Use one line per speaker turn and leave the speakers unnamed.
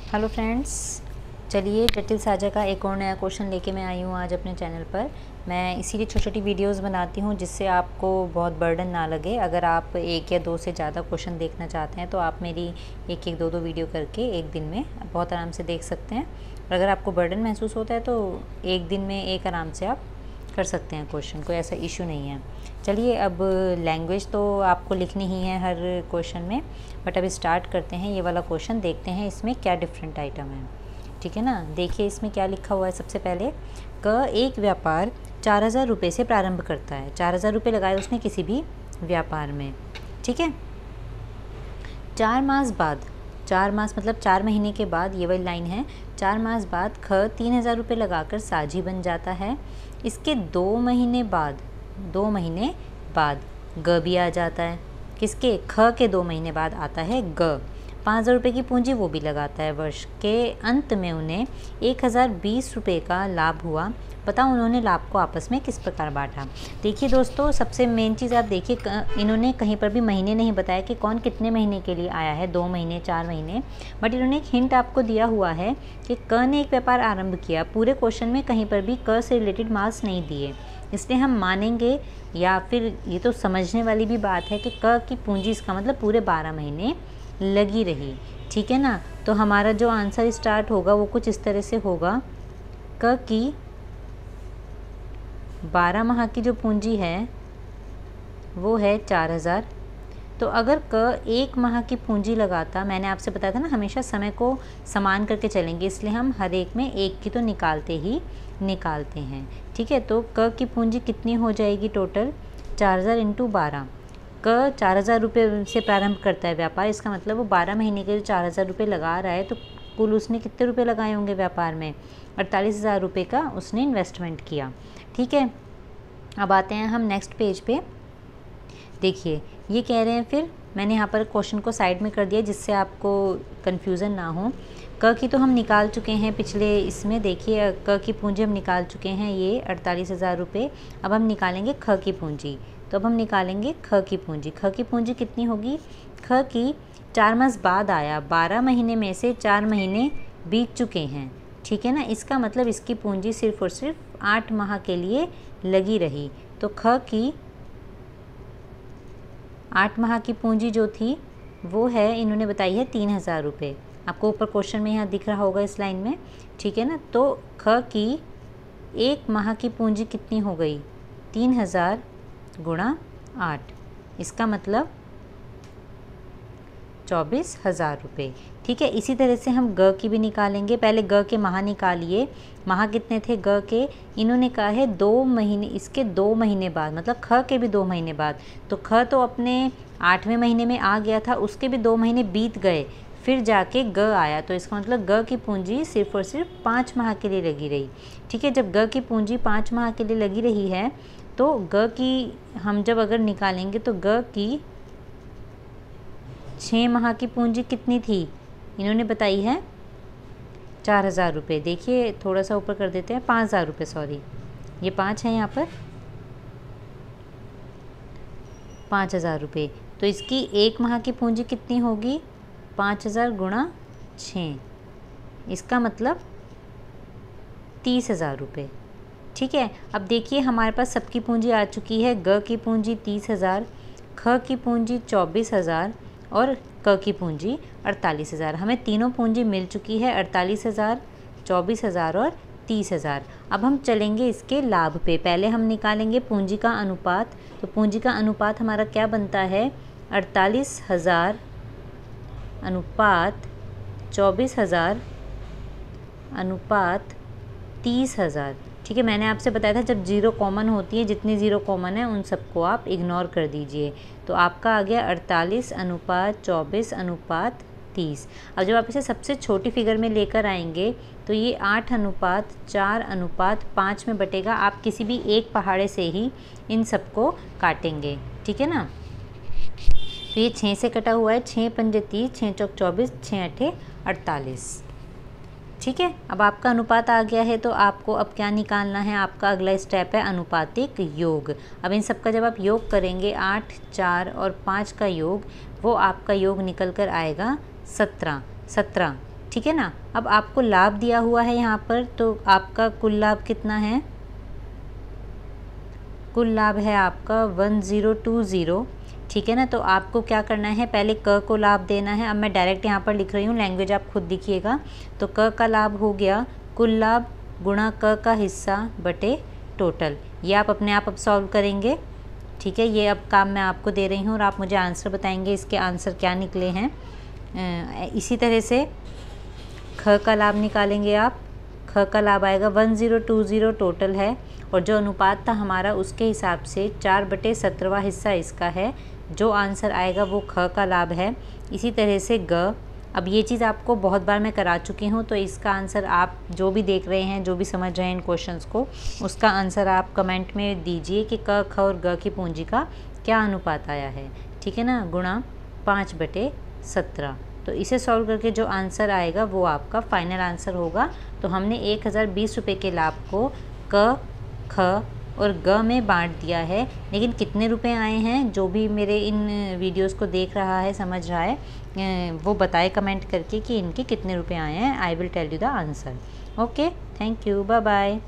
Hello friends, चलिए जटिल साझा का एक और नया क्वेश्चन लेके मैं आई हूँ आज अपने चैनल पर। मैं इसीलिए छोटी छोटी वीडियोस बनाती हूँ जिससे आपको बहुत बर्डन ना लगे। अगर आप एक या दो से ज़्यादा क्वेश्चन देखना चाहते हैं तो आप मेरी एक एक दो वीडियो करके एक दिन में बहुत आराम से देख सकते हैं। और अगर आपको बर्डन महसूस होता है तो एक दिन में एक आराम से आप कर सकते हैं क्वेश्चन, कोई ऐसा इशू नहीं है। चलिए, अब लैंग्वेज तो आपको लिखनी ही है हर क्वेश्चन में, बट अभी स्टार्ट करते हैं। ये वाला क्वेश्चन देखते हैं इसमें क्या डिफरेंट आइटम है, ठीक है ना। देखिए इसमें क्या लिखा हुआ है। सबसे पहले एक व्यापार 4000 रुपये से प्रारंभ करता है। 4000 रुपये लगाए उसने किसी भी व्यापार में, ठीक है। 4 मास बाद, 4 मास मतलब 4 महीने के बाद, ये वाली लाइन है। 4 मास बाद 3000 रुपये लगाकर साझी बन जाता है। इसके 2 महीने बाद, 2 महीने बाद ग भी आ जाता है। किसके? ख के 2 महीने बाद आता है ग। 5000 रुपये की पूंजी वो भी लगाता है। वर्ष के अंत में उन्हें 1020 रुपये का लाभ हुआ। पता उन्होंने लाभ को आपस में किस प्रकार बांटा। देखिए दोस्तों, सबसे मेन चीज़ आप देखिए, इन्होंने कहीं पर भी महीने नहीं बताया कि कौन कितने महीने के लिए आया है, 2 महीने 4 महीने, बट इन्होंने एक हिंट आपको दिया हुआ है कि क ने एक व्यापार आरंभ किया। पूरे क्वेश्चन में कहीं पर भी क से रिलेटेड मार्क्स नहीं दिए, इसलिए हम मानेंगे, या फिर ये तो समझने वाली भी बात है कि क की पूंजी, इसका मतलब पूरे 12 महीने लगी रही, ठीक है ना। तो हमारा जो आंसर स्टार्ट होगा वो कुछ इस तरह से होगा। क की 12 माह की जो पूंजी है वो है 4000। तो अगर क 1 माह की पूंजी लगाता, मैंने आपसे बताया था ना हमेशा समय को समान करके चलेंगे, इसलिए हम हर एक में एक की तो निकालते ही निकालते हैं, ठीक है। तो क की पूंजी कितनी हो जाएगी टोटल? 4000 × 12। क 4000 रुपये से प्रारंभ करता है व्यापार, इसका मतलब वो 12 महीने के लिए 4000 रुपये लगा रहा है। तो कुल उसने कितने रुपए लगाए होंगे व्यापार में? 48000 रुपये का उसने इन्वेस्टमेंट किया, ठीक है। अब आते हैं हम नेक्स्ट पेज पे। देखिए ये कह रहे हैं, फिर मैंने यहाँ पर क्वेश्चन को साइड में कर दिया जिससे आपको कन्फ्यूज़न ना हो। क की तो हम निकाल चुके हैं पिछले इसमें। देखिए क की पूंजी हम निकाल चुके हैं, ये 48000 रुपये। अब हम निकालेंगे ख की पूंजी। तो अब हम निकालेंगे ख की पूंजी। ख की पूंजी कितनी होगी? ख की 4 मास बाद आया, 12 महीने में से 4 महीने बीत चुके हैं, ठीक है ना। इसका मतलब इसकी पूंजी सिर्फ और सिर्फ 8 माह के लिए लगी रही। तो ख की 8 माह की पूंजी जो थी वो है, इन्होंने बताई है 3000 रुपये। आपको ऊपर क्वेश्चन में यहाँ दिख रहा होगा इस लाइन में, ठीक है ना। तो ख की 1 माह की पूंजी कितनी हो गई? 3000 × 8, इसका मतलब 24,000 रुपये, ठीक है। इसी तरह से हम ग की भी निकालेंगे। पहले ग के माह निकालिए। माह कितने थे ग के? इन्होंने कहा है 2 महीने, इसके 2 महीने बाद, मतलब ख के भी 2 महीने बाद। तो ख तो अपने 8वें महीने में आ गया था, उसके भी 2 महीने बीत गए, फिर जाके ग आया। तो इसका मतलब ग की पूंजी सिर्फ और सिर्फ 5 माह के लिए लगी रही, ठीक है। जब ग की पूंजी 5 माह के लिए लगी रही है तो ग की हम जब अगर निकालेंगे तो ग की 6 माह की पूंजी कितनी थी? इन्होंने बताई है 4000 रुपये। देखिए थोड़ा सा ऊपर कर देते हैं, 5000 रुपये, सॉरी ये 5 है यहाँ पर, 5000 रुपये। तो इसकी 1 माह की पूंजी कितनी होगी? 5000 × 6, इसका मतलब 30,000 रुपये, ठीक है। अब देखिए हमारे पास सबकी पूंजी आ चुकी है। ग की पूंजी 30,000, ख की पूंजी 24,000 और क की पूंजी 48,000। हमें तीनों पूंजी मिल चुकी है, 48,000, 24,000 और 30,000। अब हम चलेंगे इसके लाभ पे। पहले हम निकालेंगे पूंजी का अनुपात। तो पूंजी का अनुपात हमारा क्या बनता है? 48,000 अनुपात 24,000 अनुपात 30,000, ठीक है। मैंने आपसे बताया था जब जीरो कॉमन होती है, जितनी ज़ीरो कॉमन है उन सबको आप इग्नोर कर दीजिए। तो आपका आ गया 48 अनुपात 24 अनुपात 30। अब जब आप इसे सबसे छोटी फिगर में लेकर आएंगे तो ये 8 अनुपात 4 अनुपात 5 में बटेगा। आप किसी भी एक पहाड़े से ही इन सबको काटेंगे, ठीक है ना। तो ये 6 से कटा हुआ है, 6 पंजे 30, 6 चौक 24, 6 अठे 48, ठीक है। अब आपका अनुपात आ गया है तो आपको अब क्या निकालना है? आपका अगला स्टेप है अनुपातिक योग। अब इन सब का जब आप योग करेंगे, 8, 4 और 5 का योग, वो आपका योग निकल कर आएगा 17। ठीक है ना। अब आपको लाभ दिया हुआ है यहाँ पर, तो आपका कुल लाभ कितना है? कुल लाभ है आपका 1020, ठीक है ना। तो आपको क्या करना है, पहले क को लाभ देना है। अब मैं डायरेक्ट यहाँ पर लिख रही हूँ, लैंग्वेज आप खुद लिखिएगा। तो क का लाभ हो गया कुल लाभ गुणा क का हिस्सा बटे टोटल। ये आप अपने आप अब सॉल्व करेंगे, ठीक है। ये अब काम मैं आपको दे रही हूँ और आप मुझे आंसर बताएंगे, इसके आंसर क्या निकले हैं। इसी तरह से ख का लाभ निकालेंगे आप। ख का लाभ आएगा 1020 टोटल है, और जो अनुपात था हमारा उसके हिसाब से 4/17वां हिस्सा इसका है। जो आंसर आएगा वो ख का लाभ है। इसी तरह से ग, अब ये चीज़ आपको बहुत बार मैं करा चुकी हूँ, तो इसका आंसर आप जो भी देख रहे हैं, जो भी समझ रहे हैं इन क्वेश्चंस को, उसका आंसर आप कमेंट में दीजिए कि क, ख और ग की पूंजी का क्या अनुपात आया है, ठीक है ना, गुणा 5/17। तो इसे सॉल्व करके जो आंसर आएगा वो आपका फाइनल आंसर होगा। तो हमने 1020 रुपये के लाभ को क, ख और ग में बांट दिया है, लेकिन कितने रुपए आए हैं, जो भी मेरे इन वीडियोस को देख रहा है, समझ रहा है, वो बताए कमेंट करके कि इनके कितने रुपए आए हैं। I will tell you the answer. Okay, thank you, bye bye.